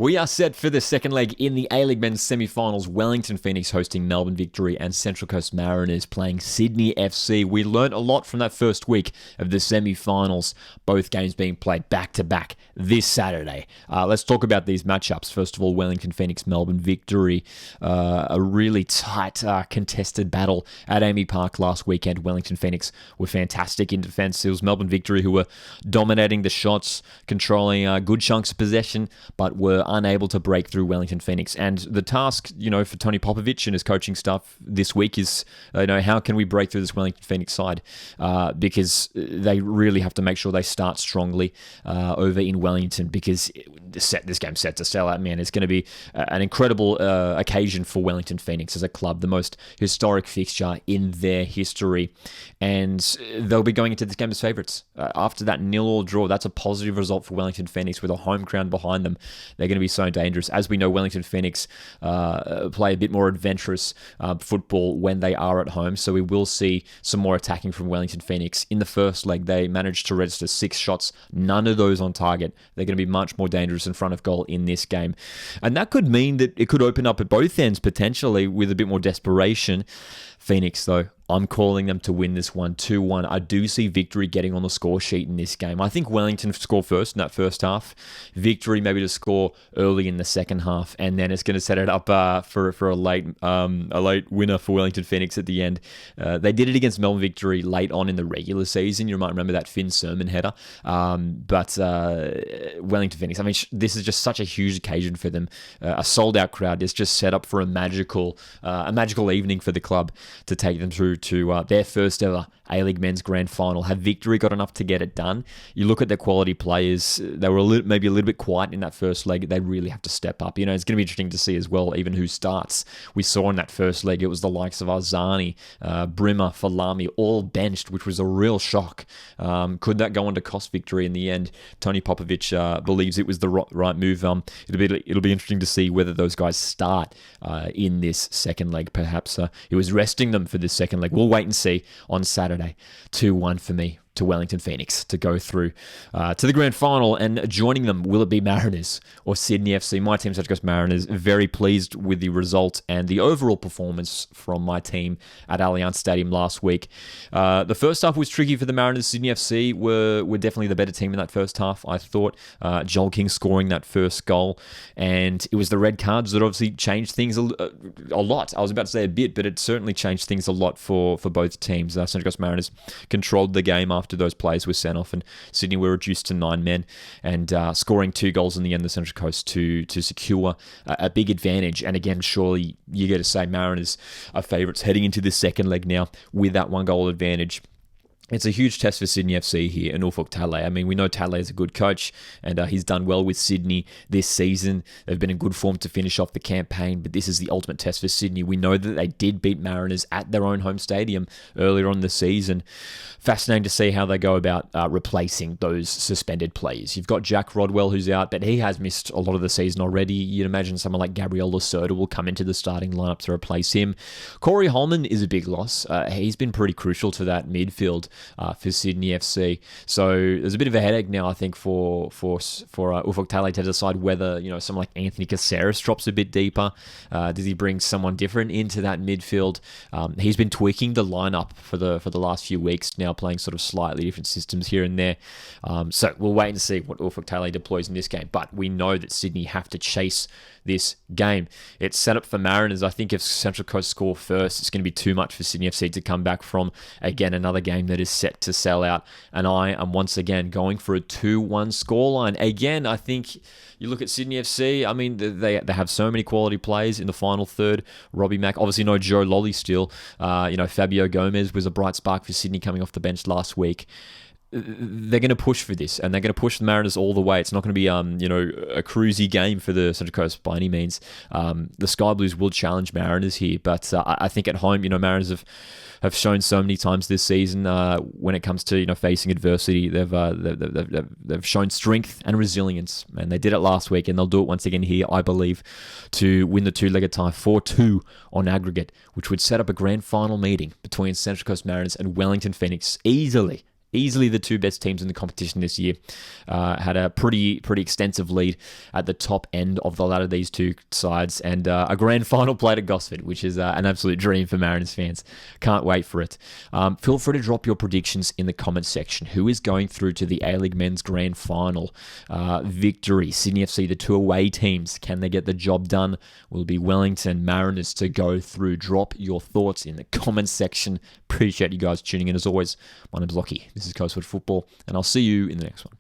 We are set for the second leg in the A-League men's semi-finals. Wellington Phoenix hosting Melbourne Victory and Central Coast Mariners playing Sydney FC. We learnt a lot from that first week of the semi-finals, both games being played back-to-back this Saturday. Let's talk about these matchups. First of all, Wellington Phoenix, Melbourne Victory. A really tight, contested battle at Amy Park last weekend. Wellington Phoenix were fantastic in defence. It was Melbourne Victory who were dominating the shots, controlling good chunks of possession, but were unable to break through Wellington Phoenix. And the task, for Tony Popovich and his coaching staff this week is, how can we break through this Wellington Phoenix side? Because they really have to make sure they start strongly over in Wellington, because this game's set to sell out, man. It's going to be an incredible occasion for Wellington Phoenix as a club, the most historic fixture in their history. And they'll be going into this game as favourites. After that 0-0 draw, that's a positive result for Wellington Phoenix with a home crowd behind them. They're going to be so dangerous. As we know, Wellington Phoenix play a bit more adventurous football when they are at home, so we will see some more attacking from Wellington Phoenix. In the first leg, they managed to register 6 shots, none of those on target. They're going to be much more dangerous in front of goal in this game. And that could mean that it could open up at both ends, potentially, with a bit more desperation. Phoenix, though, I'm calling them to win this one 2-1. I do see Victory getting on the score sheet in this game. I think Wellington score first in that first half. Victory maybe to score early in the second half, and then it's going to set it up for a late winner for Wellington Phoenix at the end. They did it against Melbourne Victory late on in the regular season. You might remember that Finn Sermon header. But Wellington Phoenix, this is just such a huge occasion for them. A sold-out crowd is just set up for a magical evening for the club to take them through to their first ever A-League men's grand final. Have Victory got enough to get it done? You look at their quality players, they were maybe a little bit quiet in that first leg. They really have to step up. It's going to be interesting to see as well, even who starts. We saw in that first leg, it was the likes of Arzani, Brimmer, Falami, all benched, which was a real shock. Could that go on to cost Victory in the end? Tony Popovich believes it was the right move. It'll be interesting to see whether those guys start in this second leg. Perhaps it was resting them for this second leg. We'll wait and see on Saturday. 2-1 for me to Wellington Phoenix to go through to the grand final. And joining them, will it be Mariners or Sydney FC? My team, Central Coast Mariners, very pleased with the result and the overall performance from my team at Allianz Stadium last week. The first half was tricky for the Mariners. Sydney FC were definitely the better team in that first half, I thought. Joel King scoring that first goal, and it was the red cards that obviously changed things a lot. I was about to say a bit, but it certainly changed things a lot for both teams. Central Coast Mariners controlled the game after those players were sent off, and Sydney were reduced to 9 men, and scoring 2 goals in the end, the Central Coast to secure a big advantage. And again, surely you got to say Mariners are favourites heading into this second leg now with that 1-goal advantage. It's a huge test for Sydney FC here and Ufuk Talay. We know Talay is a good coach, and he's done well with Sydney this season. They've been in good form to finish off the campaign, but this is the ultimate test for Sydney. We know that they did beat Mariners at their own home stadium earlier on in the season. Fascinating to see how they go about replacing those suspended players. You've got Jack Rodwell, who's out, but he has missed a lot of the season already. You'd imagine someone like Gabriel Lacerda will come into the starting lineup to replace him. Corey Holman is a big loss. He's been pretty crucial to that midfield for Sydney FC. So there's a bit of a headache now, I think, for Ufuk Talay to decide whether someone like Anthony Caceres drops a bit deeper. Does he bring someone different into that midfield? He's been tweaking the lineup for the last few weeks now, playing sort of slightly different systems here and there. So we'll wait and see what Ufuk Talay deploys in this game. But we know that Sydney have to chase this game. It's set up for Mariners. I think if Central Coast score first, it's going to be too much for Sydney FC to come back from. Again, another game that is set to sell out. And I am once again going for a 2-1 scoreline. Again, I think you look at Sydney FC, they have so many quality players in the final third. Robbie Mack, obviously no Joe Lolly still. Fabio Gomez was a bright spark for Sydney coming off the bench last week. They're going to push for this, and they're going to push the Mariners all the way. It's not going to be, a cruisy game for the Central Coast by any means. The Sky Blues will challenge Mariners here, but I think at home, Mariners have shown so many times this season when it comes to facing adversity, they've shown strength and resilience, and they did it last week, and they'll do it once again here, I believe, to win the 2-legged tie 4-2 on aggregate, which would set up a grand final meeting between Central Coast Mariners and Wellington Phoenix easily easily the two best teams in the competition this year. Had a pretty extensive lead at the top end of the ladder, these two sides, and a grand final played at Gosford, which is an absolute dream for Mariners fans. Can't wait for it. Feel free to drop your predictions in the comments section. Who is going through to the A-League Men's Grand Final? Victory, Sydney FC, the two away teams. Can they get the job done? Will it be Wellington, Mariners to go through? Drop your thoughts in the comments section. Appreciate you guys tuning in as always. My name's Lockie. This is Coastwood Football, and I'll see you in the next one.